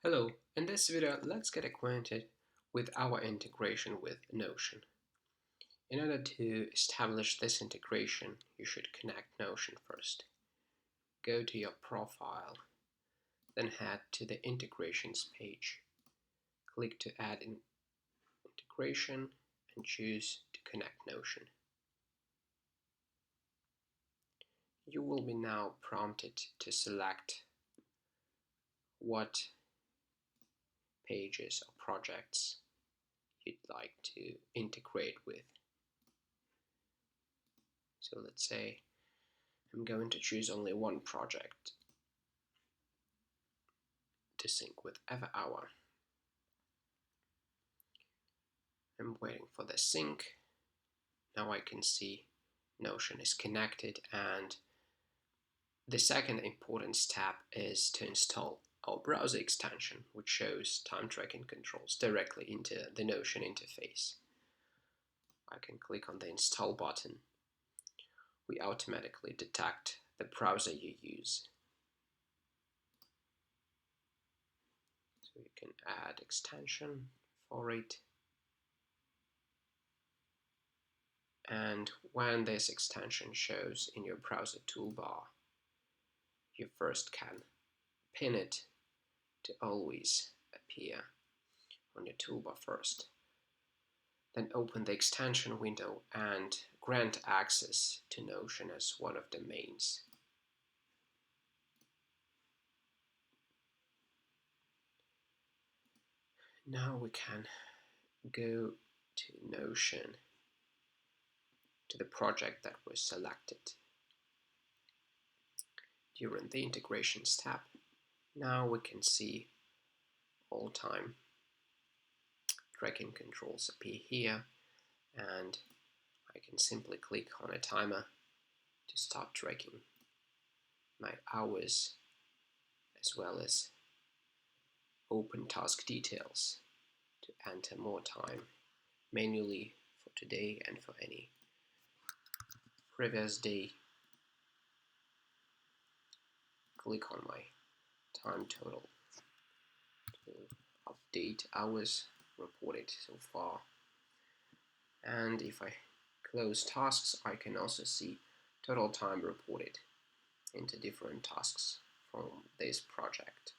Hello, in this video let's get acquainted with our integration with Notion. In order to establish this integration, you should connect Notion first. Go to your profile, then head to the integrations page. Click to add an integration and choose to connect Notion. You will be now prompted to select what pages or projects you'd like to integrate with. So let's say I'm going to choose only one project to sync with Everhour. I'm waiting for the sync. Now I can see Notion is connected, and the second important step is to install our browser extension, which shows time tracking controls directly into the Notion interface. I can click on the install button. We automatically detect the browser you use. So you can add extension for it. And when this extension shows in your browser toolbar, you first can pin it to always appear on your toolbar first. Then open the extension window and grant access to Notion as one of the mains. Now we can go to Notion, to the project that was selected during the integration step. Now we can see all time tracking controls appear here, and I can simply click on a timer to start tracking my hours, as well as open task details to enter more time manually for today and for any previous day. Click on my time total to update hours reported so far. And if I close tasks, I can also see total time reported into different tasks from this project.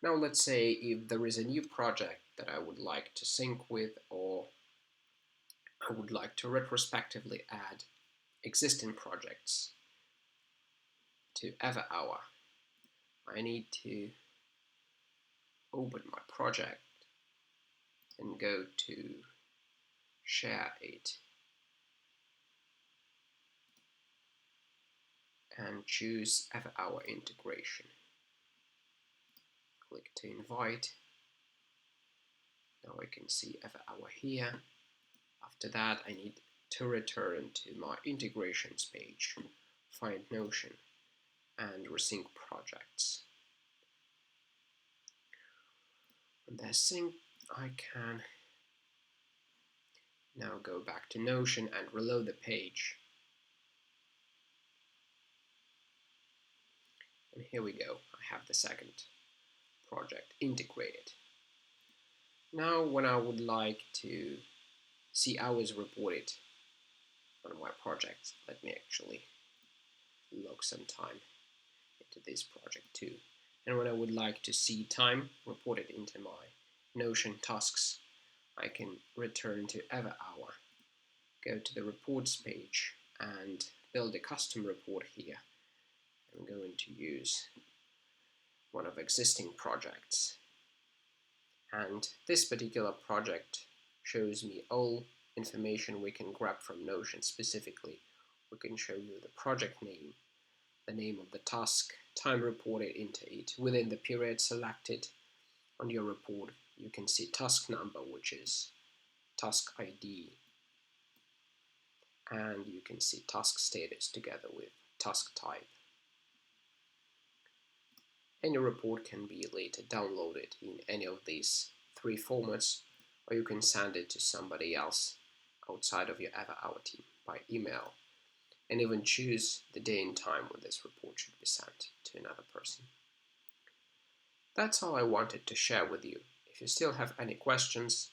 Now let's say if there is a new project that I would like to sync with, or I would like to retrospectively add existing projects to Everhour, I need to open my project and go to share it and choose Everhour integration. Click to invite. Now I can see Everhour here. After that, I need to return to my integrations page, find Notion, and resync projects. When they're synced, I can now go back to Notion and reload the page. And here we go, I have the second project integrated. Now when I would like to see hours reported on my project, let me actually log some time into this project too. And when I would like to see time reported into my Notion tasks, I can return to Everhour, go to the reports page and build a custom report here. I'm going to use one of existing projects, and this particular project shows me all information we can grab from Notion. Specifically, we can show you the project name, the name of the task, time reported into it within the period selected. On your report, you can see task number, which is task ID, and you can see task status together with task type. Any report can be later downloaded in any of these three formats, or you can send it to somebody else outside of your Everhour team by email, and even choose the day and time when this report should be sent to another person. That's all I wanted to share with you. If you still have any questions,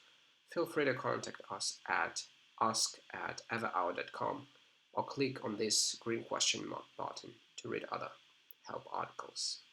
feel free to contact us at ask@everhour.com or click on this green question mark button to read other help articles.